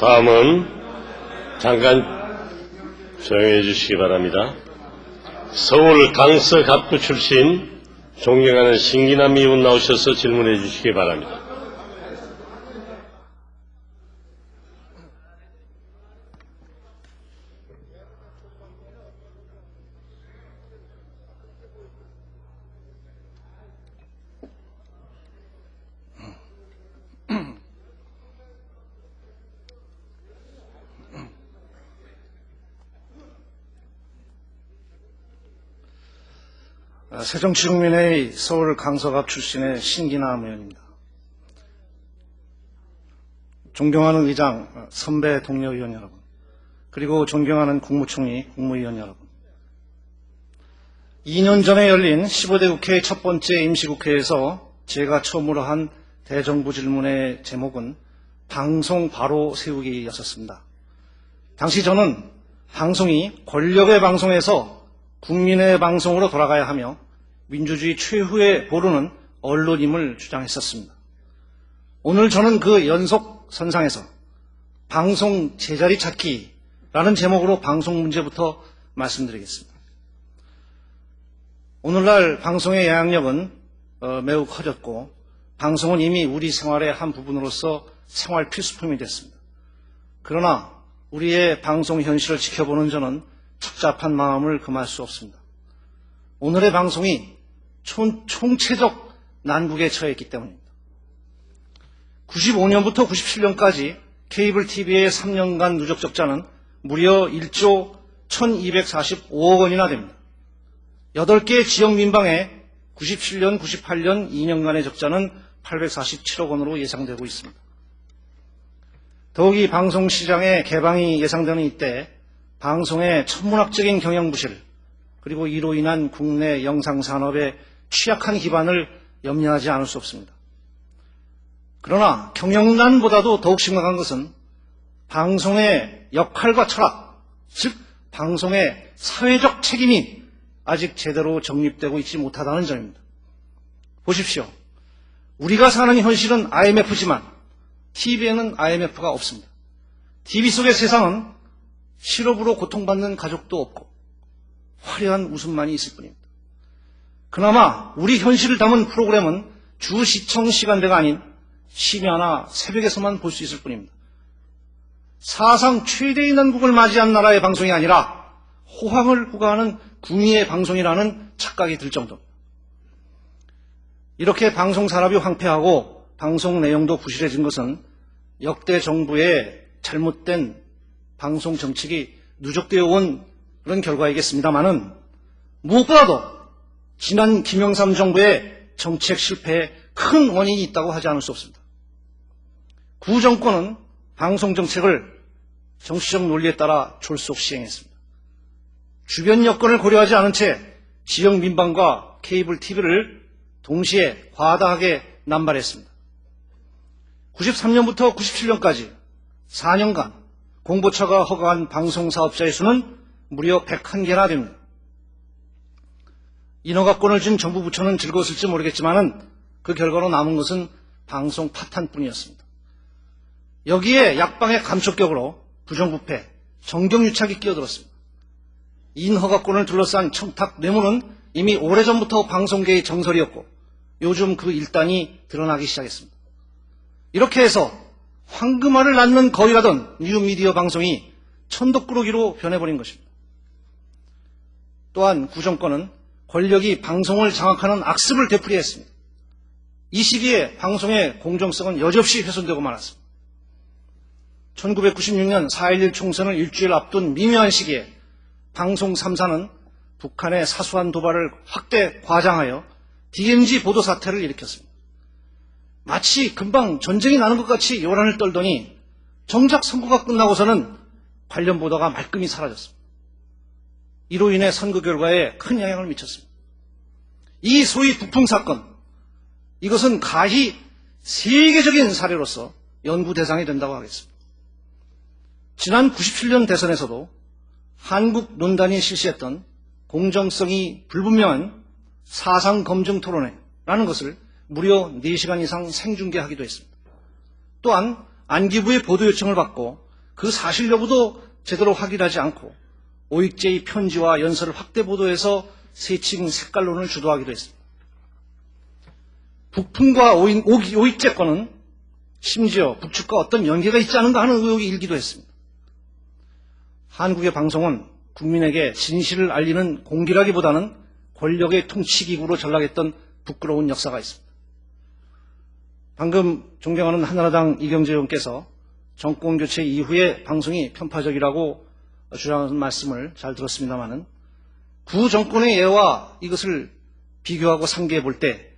다음은 잠깐 조용해 주시기 바랍니다. 서울 강서 갑구 출신 존경하는 신기남 의원 나오셔서 질문해 주시기 바랍니다. 새정치국민회의 서울 강서갑 출신의 신기남 의원입니다. 존경하는 의장, 선배 동료 의원 여러분, 그리고 존경하는 국무총리, 국무위원 여러분. 2년 전에 열린 15대 국회 첫 번째 임시국회에서 제가 처음으로 한 대정부 질문의 제목은 방송 바로 세우기였었습니다. 당시 저는 방송이 권력의 방송에서 국민의 방송으로 돌아가야 하며 민주주의 최후의 보루는 언론임을 주장했었습니다. 오늘 저는 그 연속선상에서 방송 제자리 찾기라는 제목으로 방송 문제부터 말씀드리겠습니다. 오늘날 방송의 영향력은 매우 커졌고 방송은 이미 우리 생활의 한 부분으로서 생활 필수품이 됐습니다. 그러나 우리의 방송 현실을 지켜보는 저는 착잡한 마음을 금할 수 없습니다. 오늘의 방송이 총체적 난국에 처했기 때문입니다. 95년부터 97년까지 케이블 TV의 3년간 누적 적자는 무려 1조 1245억 원이나 됩니다. 8개 지역 민방의 97년, 98년 2년간의 적자는 847억 원으로 예상되고 있습니다. 더욱이 방송시장의 개방이 예상되는 이때 방송의 천문학적인 경영부실, 그리고 이로 인한 국내 영상산업의 취약한 기반을 염려하지 않을 수 없습니다. 그러나 경영난보다도 더욱 심각한 것은 방송의 역할과 철학, 즉 방송의 사회적 책임이 아직 제대로 정립되고 있지 못하다는 점입니다. 보십시오. 우리가 사는 현실은 IMF지만 TV에는 IMF가 없습니다. TV 속의 세상은 실업으로 고통받는 가족도 없고 화려한 웃음만이 있을 뿐입니다. 그나마 우리 현실을 담은 프로그램은 주 시청 시간대가 아닌 심야나 새벽에서만 볼 수 있을 뿐입니다. 사상 최대의 난국을 맞이한 나라의 방송이 아니라 호황을 호가하는 궁의의 방송이라는 착각이 들 정도입니다. 이렇게 방송 산업이 황폐하고 방송 내용도 부실해진 것은 역대 정부의 잘못된 방송 정책이 누적되어 온 그런 결과이겠습니다만은 무엇보다도 지난 김영삼 정부의 정책 실패에 큰 원인이 있다고 하지 않을 수 없습니다. 구 정권은 방송 정책을 정치적 논리에 따라 졸속 시행했습니다. 주변 여건을 고려하지 않은 채 지역 민방과 케이블 TV를 동시에 과다하게 남발했습니다. 93년부터 97년까지 4년간 공보처가 허가한 방송사업자의 수는 무려 101개나 됩니다. 인허가권을 준 정부 부처는 즐거웠을지 모르겠지만 그 결과로 남은 것은 방송 파탄뿐이었습니다. 여기에 약방의 감촉격으로 부정부패, 정경유착이 끼어들었습니다. 인허가권을 둘러싼 청탁 뇌물은 이미 오래전부터 방송계의 정설이었고 요즘 그 일단이 드러나기 시작했습니다. 이렇게 해서 황금알을 낳는 거위라던 뉴미디어 방송이 천덕꾸러기로 변해버린 것입니다. 또한 구정권은 권력이 방송을 장악하는 악습을 되풀이했습니다. 이 시기에 방송의 공정성은 여지없이 훼손되고 말았습니다. 1996년 4.11 총선을 일주일 앞둔 미묘한 시기에 방송 3사는 북한의 사소한 도발을 확대 과장하여 DMZ 보도 사태를 일으켰습니다. 마치 금방 전쟁이 나는 것 같이 요란을 떨더니 정작 선거가 끝나고서는 관련 보도가 말끔히 사라졌습니다. 이로 인해 선거 결과에 큰 영향을 미쳤습니다. 이 소위 북풍 사건, 이것은 가히 세계적인 사례로서 연구 대상이 된다고 하겠습니다. 지난 97년 대선에서도 한국 논단이 실시했던 공정성이 불분명한 사상 검증 토론회라는 것을 무려 4시간 이상 생중계하기도 했습니다. 또한 안기부의 보도 요청을 받고 그 사실 여부도 제대로 확인하지 않고 오익제의 편지와 연설을 확대 보도해서 세칭 색깔론을 주도하기도 했습니다. 북풍과 오익제 건은 심지어 북측과 어떤 연계가 있지 않은가 하는 의혹이 일기도 했습니다. 한국의 방송은 국민에게 진실을 알리는 공기라기보다는 권력의 통치기구로 전락했던 부끄러운 역사가 있습니다. 방금 존경하는 한나라당 이경재 의원께서 정권교체 이후에 방송이 편파적이라고 주장하는 말씀을 잘 들었습니다마는 구 정권의 예와 이것을 비교하고 상기해 볼 때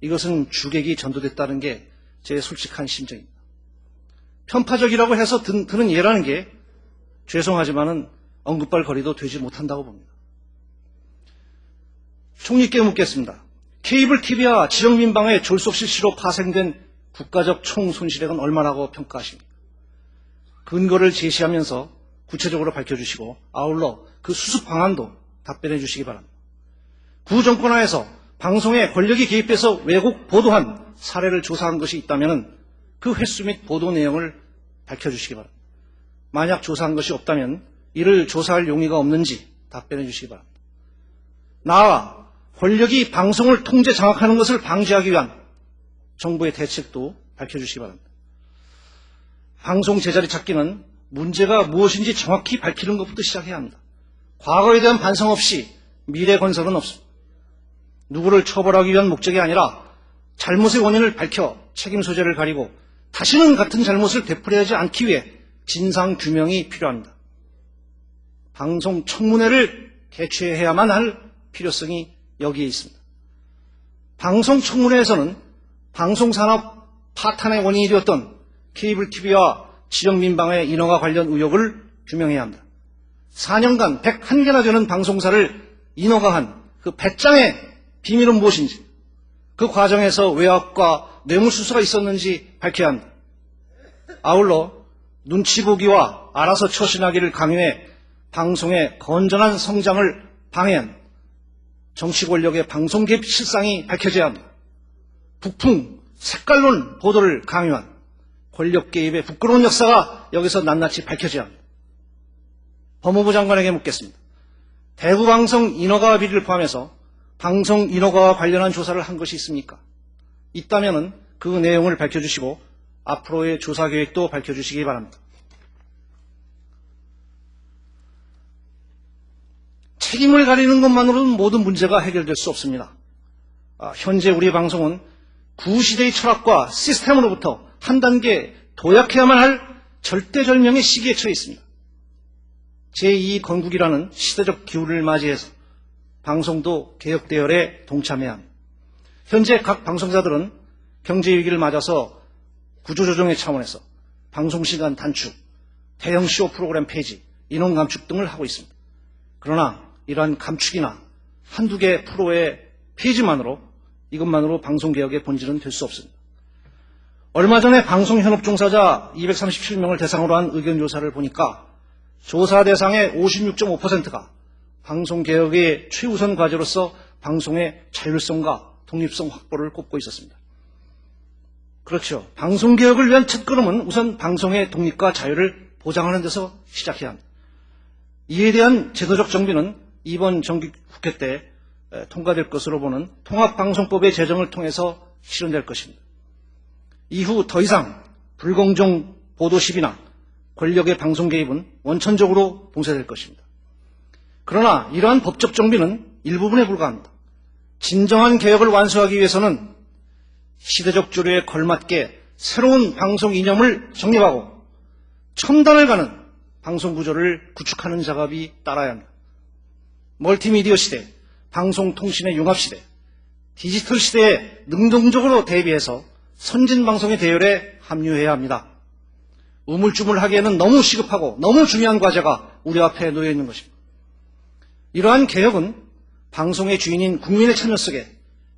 이것은 주객이 전도됐다는 게 제 솔직한 심정입니다. 편파적이라고 해서 드는 예라는 게 죄송하지만은 언급할 거리도 되지 못한다고 봅니다. 총리께 묻겠습니다. 케이블 TV와 지역민방의 졸속 실시로 파생된 국가적 총 손실액은 얼마라고 평가하십니까? 근거를 제시하면서 구체적으로 밝혀주시고 아울러 그 수습 방안도 답변해 주시기 바랍니다. 구 정권 하에서 방송에 권력이 개입해서 왜곡 보도한 사례를 조사한 것이 있다면 그 횟수 및 보도 내용을 밝혀주시기 바랍니다. 만약 조사한 것이 없다면 이를 조사할 용의가 없는지 답변해 주시기 바랍니다. 나아가 권력이 방송을 통제 장악하는 것을 방지하기 위한 정부의 대책도 밝혀주시기 바랍니다. 방송 제자리 찾기는 문제가 무엇인지 정확히 밝히는 것부터 시작해야 합니다. 과거에 대한 반성 없이 미래 건설은 없습니다. 누구를 처벌하기 위한 목적이 아니라 잘못의 원인을 밝혀 책임 소재를 가리고 다시는 같은 잘못을 되풀이하지 않기 위해 진상 규명이 필요합니다. 방송 청문회를 개최해야만 할 필요성이 여기에 있습니다. 방송 청문회에서는 방송산업 파탄의 원인이 되었던 케이블 TV와 지역 민방의 인허가 관련 의혹을 규명해야 합니다. 4년간 101개나 되는 방송사를 인허가한 그 배짱의 비밀은 무엇인지, 그 과정에서 외압과 뇌물수수가 있었는지 밝혀야 합니다. 아울러 눈치 보기와 알아서 처신하기를 강요해 방송의 건전한 성장을 방해한 정치 권력의 방송 개입 실상이 밝혀져야 합니다. 북풍, 색깔론 보도를 강요한 권력 개입의 부끄러운 역사가 여기서 낱낱이 밝혀져야 합니다. 법무부 장관에게 묻겠습니다. 대구 방송 인허가 비리를 포함해서 방송 인허가와 관련한 조사를 한 것이 있습니까? 있다면 그 내용을 밝혀주시고 앞으로의 조사 계획도 밝혀주시기 바랍니다. 책임을 가리는 것만으로는 모든 문제가 해결될 수 없습니다. 현재 우리 방송은 구시대의 철학과 시스템으로부터 한 단계 도약해야만 할 절대절명의 시기에 처해 있습니다. 제2건국이라는 시대적 기후를 맞이해서 방송도 개혁 대열에 동참해야 합니다. 현재 각 방송사들은 경제위기를 맞아서 구조조정의 차원에서 방송시간 단축, 대형 쇼 프로그램 폐지, 인원 감축 등을 하고 있습니다. 그러나 이러한 감축이나 한두 개 프로의 폐지만으로 이것만으로 방송개혁의 본질은 될 수 없습니다. 얼마 전에 방송현업 종사자 237명을 대상으로 한 의견조사를 보니까 조사 대상의 56.5%가 방송개혁의 최우선 과제로서 방송의 자율성과 독립성 확보를 꼽고 있었습니다. 그렇죠. 방송개혁을 위한 첫걸음은 우선 방송의 독립과 자유를 보장하는 데서 시작해야 합니다. 이에 대한 제도적 정비는 이번 정기국회 때 통과될 것으로 보는 통합방송법의 제정을 통해서 실현될 것입니다. 이후 더 이상 불공정 보도 시비나 권력의 방송 개입은 원천적으로 봉쇄될 것입니다. 그러나 이러한 법적 정비는 일부분에 불과합니다. 진정한 개혁을 완수하기 위해서는 시대적 조류에 걸맞게 새로운 방송 이념을 정립하고 첨단을 가는 방송 구조를 구축하는 작업이 따라야 합니다. 멀티미디어 시대, 방송통신의 융합시대, 디지털 시대에 능동적으로 대비해서 선진방송의 대열에 합류해야 합니다. 우물쭈물하기에는 너무 시급하고 너무 중요한 과제가 우리 앞에 놓여 있는 것입니다. 이러한 개혁은 방송의 주인인 국민의 참여 속에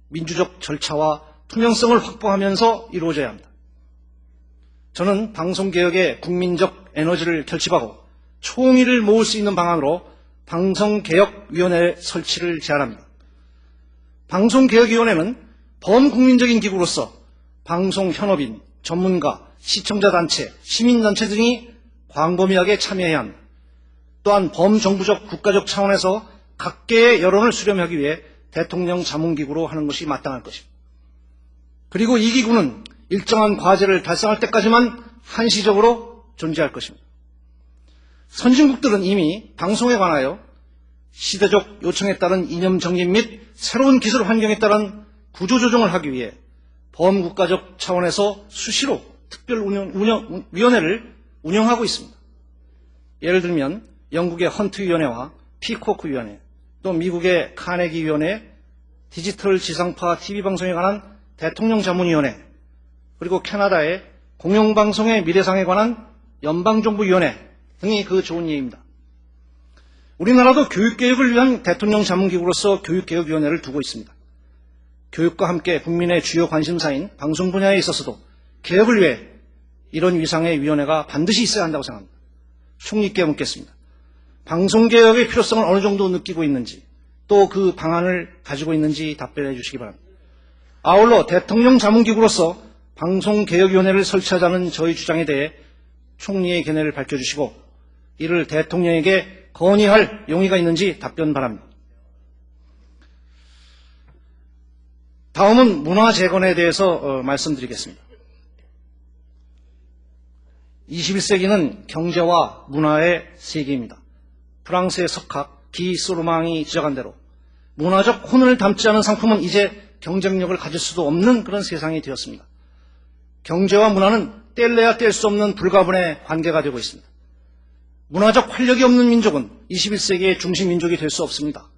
민주적 절차와 투명성을 확보하면서 이루어져야 합니다. 저는 방송개혁에 국민적 에너지를 결집하고 총의를 모을 수 있는 방안으로 방송개혁위원회 설치를 제안합니다. 방송개혁위원회는 범국민적인 기구로서 방송현업인, 전문가, 시청자단체, 시민단체 등이 광범위하게 참여해야 합니다. 또한 범정부적 국가적 차원에서 각계의 여론을 수렴하기 위해 대통령 자문기구로 하는 것이 마땅할 것입니다. 그리고 이 기구는 일정한 과제를 달성할 때까지만 한시적으로 존재할 것입니다. 선진국들은 이미 방송에 관하여 시대적 요청에 따른 이념 정립 및 새로운 기술 환경에 따른 구조조정을 하기 위해 범국가적 차원에서 수시로 특별위원회를 운영하고 있습니다. 예를 들면 영국의 헌트위원회와 피코크위원회, 또 미국의 카네기위원회, 디지털 지상파 TV방송에 관한 대통령자문위원회, 그리고 캐나다의 공영방송의 미래상에 관한 연방정부위원회 등이 그 좋은 예입니다. 우리나라도 교육개혁을 위한 대통령자문기구로서 교육개혁위원회를 두고 있습니다. 교육과 함께 국민의 주요 관심사인 방송 분야에 있어서도 개혁을 위해 이런 위상의 위원회가 반드시 있어야 한다고 생각합니다. 총리께 묻겠습니다. 방송개혁의 필요성을 어느 정도 느끼고 있는지, 또 그 방안을 가지고 있는지 답변해 주시기 바랍니다. 아울러 대통령자문기구로서 방송개혁위원회를 설치하자는 저희 주장에 대해 총리의 견해를 밝혀주시고 이를 대통령에게 건의할 용의가 있는지 답변 바랍니다. 다음은 문화재건에 대해서 말씀드리겠습니다. 21세기는 경제와 문화의 세계입니다. 프랑스의 석학 기 소르망이 지적한 대로 문화적 혼을 담지 않은 상품은 이제 경쟁력을 가질 수도 없는 그런 세상이 되었습니다. 경제와 문화는 뗄래야 뗄 수 없는 불가분의 관계가 되고 있습니다. 문화적 활력이 없는 민족은 21세기의 중심 민족이 될 수 없습니다.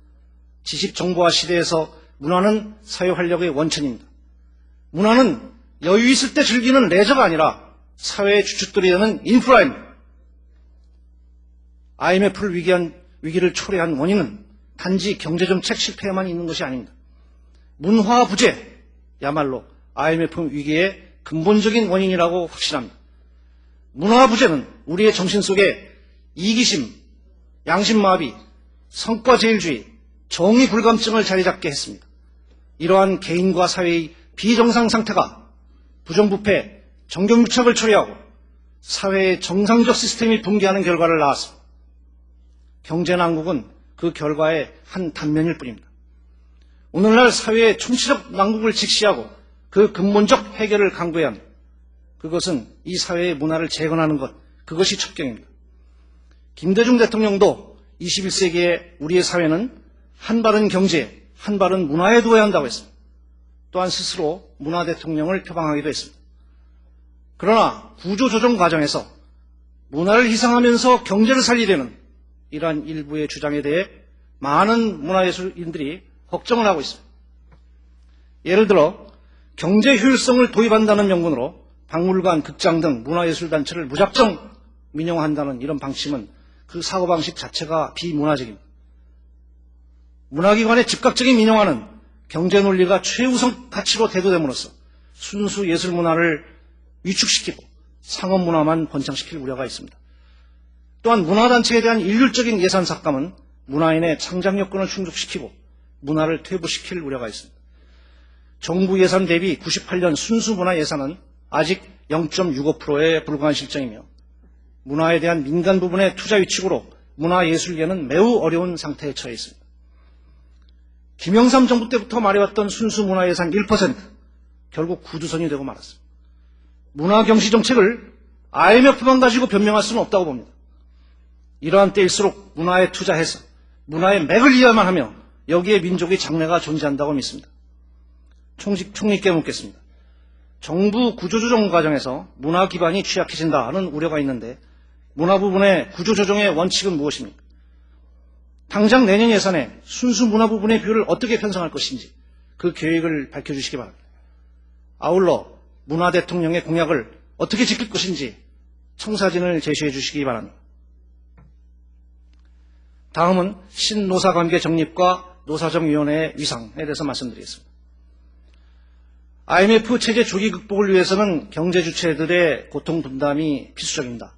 지식정보화 시대에서 문화는 사회 활력의 원천입니다. 문화는 여유 있을 때 즐기는 레저가 아니라 사회의 주축들이 되는 인프라입니다. IMF를 위기를 초래한 원인은 단지 경제정책 실패에만 있는 것이 아닙니다. 문화 부재야말로 IMF 위기의 근본적인 원인이라고 확신합니다. 문화 부재는 우리의 정신 속에 이기심, 양심마비, 성과제일주의, 정의불감증을 자리잡게 했습니다. 이러한 개인과 사회의 비정상 상태가 부정부패, 정경유착을 초래하고 사회의 정상적 시스템이 붕괴하는 결과를 낳았습니다. 경제난국은 그 결과의 한 단면일 뿐입니다. 오늘날 사회의 총체적 난국을 직시하고 그 근본적 해결을 강구해야 합니다. 그것은 이 사회의 문화를 재건하는 것, 그것이 첩경입니다. 김대중 대통령도 21세기의 우리의 사회는 한바른 경제, 한바른 문화에 두어야 한다고 했습니다. 또한 스스로 문화 대통령을 표방하기도 했습니다. 그러나 구조조정 과정에서 문화를 희생하면서 경제를 살리려는 이러한 일부의 주장에 대해 많은 문화예술인들이 걱정을 하고 있습니다. 예를 들어 경제 효율성을 도입한다는 명분으로 박물관, 극장 등 문화예술단체를 무작정 민영화한다는 이런 방침은 그 사고방식 자체가 비문화적입니다. 문화기관의 즉각적인 민영화는 경제 논리가 최우선 가치로 대두됨으로써 순수 예술문화를 위축시키고 상업문화만 번창시킬 우려가 있습니다. 또한 문화단체에 대한 일률적인 예산 삭감은 문화인의 창작력권을 충족시키고 문화를 퇴보시킬 우려가 있습니다. 정부 예산 대비 98년 순수 문화 예산은 아직 0.65%에 불과한 실정이며 문화에 대한 민간 부분의 투자 위축으로 문화예술계는 매우 어려운 상태에 처해 있습니다. 김영삼 정부 때부터 말해왔던 순수 문화 예산 1% 결국 구두선이 되고 말았습니다. 문화경시 정책을 IMF만 가지고 변명할 수는 없다고 봅니다. 이러한 때일수록 문화에 투자해서 문화의 맥을 이해만 하며 여기에 민족의 장래가 존재한다고 믿습니다. 총리께 묻겠습니다. 정부 구조조정 과정에서 문화 기반이 취약해진다는 우려가 있는데 문화 부분의 구조조정의 원칙은 무엇입니까? 당장 내년 예산에 순수 문화 부분의 비율을 어떻게 편성할 것인지 그 계획을 밝혀주시기 바랍니다. 아울러 문화 대통령의 공약을 어떻게 지킬 것인지 청사진을 제시해 주시기 바랍니다. 다음은 신노사관계 정립과 노사정위원회의 위상에 대해서 말씀드리겠습니다. IMF 체제 조기 극복을 위해서는 경제 주체들의 고통 분담이 필수적입니다.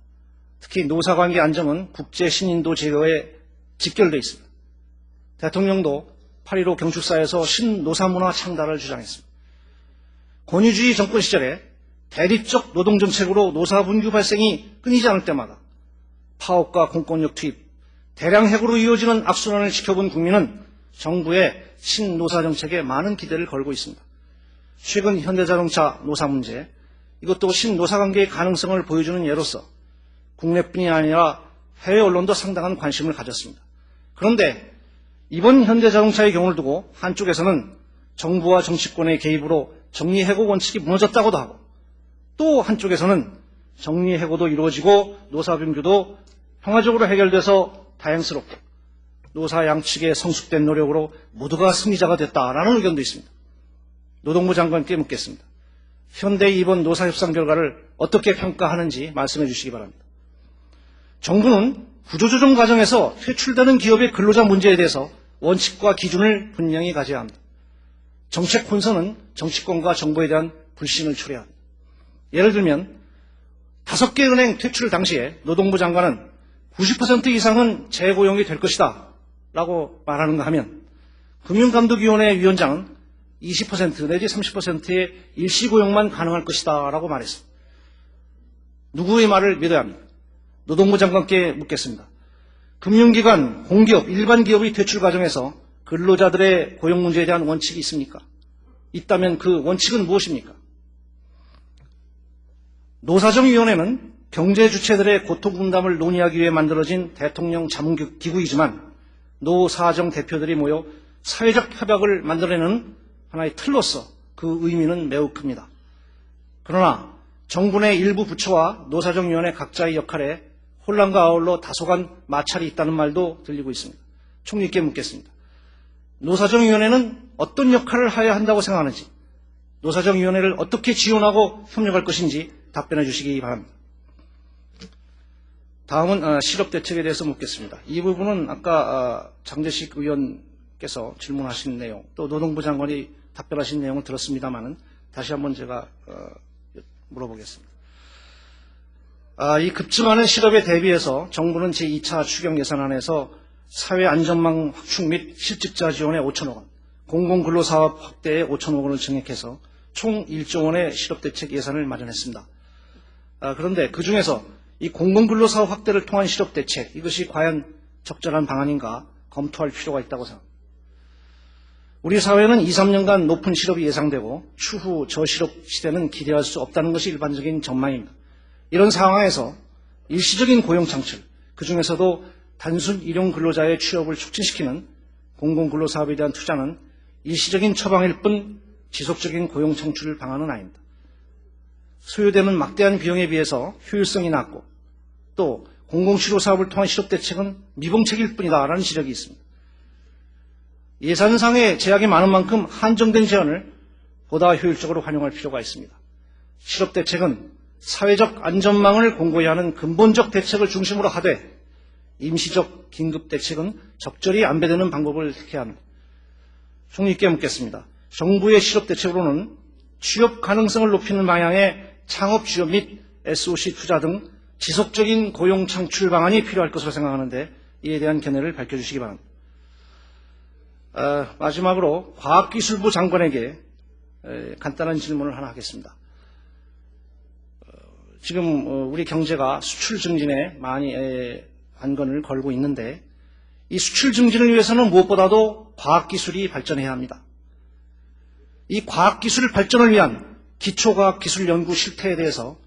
특히 노사관계 안정은 국제 신인도 제어에 직결되어 있습니다. 대통령도 8.15 경축사에서 신노사문화 창달을 주장했습니다. 권위주의 정권 시절에 대립적 노동정책으로 노사분규 발생이 끊이지 않을 때마다 파업과 공권력 투입, 대량 해고로 이어지는 악순환을 지켜본 국민은 정부의 신노사 정책에 많은 기대를 걸고 있습니다. 최근 현대자동차 노사 문제, 이것도 신노사 관계의 가능성을 보여주는 예로서 국내뿐이 아니라 해외 언론도 상당한 관심을 가졌습니다. 그런데 이번 현대자동차의 경우를 두고 한쪽에서는 정부와 정치권의 개입으로 정리해고 원칙이 무너졌다고도 하고, 또 한쪽에서는 정리해고도 이루어지고 노사분규도 평화적으로 해결돼서 다행스럽고 노사 양측의 성숙된 노력으로 모두가 승리자가 됐다라는 의견도 있습니다. 노동부 장관께 묻겠습니다. 현대 이번 노사협상 결과를 어떻게 평가하는지 말씀해 주시기 바랍니다. 정부는 구조조정 과정에서 퇴출되는 기업의 근로자 문제에 대해서 원칙과 기준을 분명히 가져야 합니다. 정책 혼선은 정치권과 정부에 대한 불신을 초래해야 합니다. 예를 들면 5개 은행 퇴출 당시에 노동부 장관은 90% 이상은 재고용이 될 것이다 라고 말하는가 하면, 금융감독위원회 위원장은 20% 내지 30%의 일시고용만 가능할 것이다 라고 말했습니다. 누구의 말을 믿어야 합니까? 노동부 장관께 묻겠습니다. 금융기관, 공기업, 일반 기업의 퇴출 과정에서 근로자들의 고용 문제에 대한 원칙이 있습니까? 있다면 그 원칙은 무엇입니까? 노사정위원회는 경제 주체들의 고통 분담을 논의하기 위해 만들어진 대통령 자문기구이지만 노사정 대표들이 모여 사회적 협약을 만들어내는 하나의 틀로서 그 의미는 매우 큽니다. 그러나 정부 내 일부 부처와 노사정위원회 각자의 역할에 혼란과 아울러 다소간 마찰이 있다는 말도 들리고 있습니다. 총리께 묻겠습니다. 노사정위원회는 어떤 역할을 해야 한다고 생각하는지, 노사정위원회를 어떻게 지원하고 협력할 것인지 답변해 주시기 바랍니다. 다음은 실업대책에 대해서 묻겠습니다. 이 부분은 아까 장재식 의원께서 질문하신 내용, 또 노동부 장관이 답변하신 내용을 들었습니다마는 다시 한번 제가 물어보겠습니다. 이 급증하는 실업에 대비해서 정부는 제2차 추경 예산안에서 사회안전망 확충 및 실직자 지원에 5천억 원, 공공근로사업 확대에 5천억 원을 증액해서 총 1조 원의 실업대책 예산을 마련했습니다. 그런데 그중에서 이 공공근로사업 확대를 통한 실업대책, 이것이 과연 적절한 방안인가 검토할 필요가 있다고 생각합니다. 우리 사회는 2, 3년간 높은 실업이 예상되고 추후 저실업 시대는 기대할 수 없다는 것이 일반적인 전망입니다. 이런 상황에서 일시적인 고용 창출, 그중에서도 단순 일용 근로자의 취업을 촉진시키는 공공근로사업에 대한 투자는 일시적인 처방일 뿐 지속적인 고용 창출 방안은 아닙니다. 소요되는 막대한 비용에 비해서 효율성이 낮고 또 공공치료사업을 통한 실업대책은 미봉책일 뿐이다라는 지적이 있습니다. 예산상의 제약이 많은 만큼 한정된 제안을 보다 효율적으로 활용할 필요가 있습니다. 실업대책은 사회적 안전망을 공고히 하는 근본적 대책을 중심으로 하되 임시적 긴급대책은 적절히 안배되는 방법을 택해야 합니다. 총리께 묻겠습니다. 정부의 실업대책으로는 취업 가능성을 높이는 방향의 창업취업 및 SOC 투자 등 지속적인 고용 창출 방안이 필요할 것으로 생각하는데 이에 대한 견해를 밝혀주시기 바랍니다. 마지막으로 과학기술부 장관에게 간단한 질문을 하나 하겠습니다. 지금 우리 경제가 수출 증진에 많이 관건을 걸고 있는데 이 수출 증진을 위해서는 무엇보다도 과학기술이 발전해야 합니다. 이 과학기술 발전을 위한 기초과학기술 연구 실태에 대해서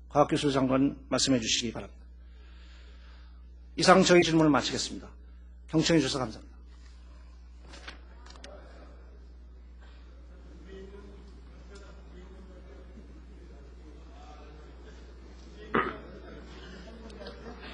과학기술 장관 말씀해 주시기 바랍니다. 이상 저희 질문을 마치겠습니다. 경청해 주셔서 감사합니다.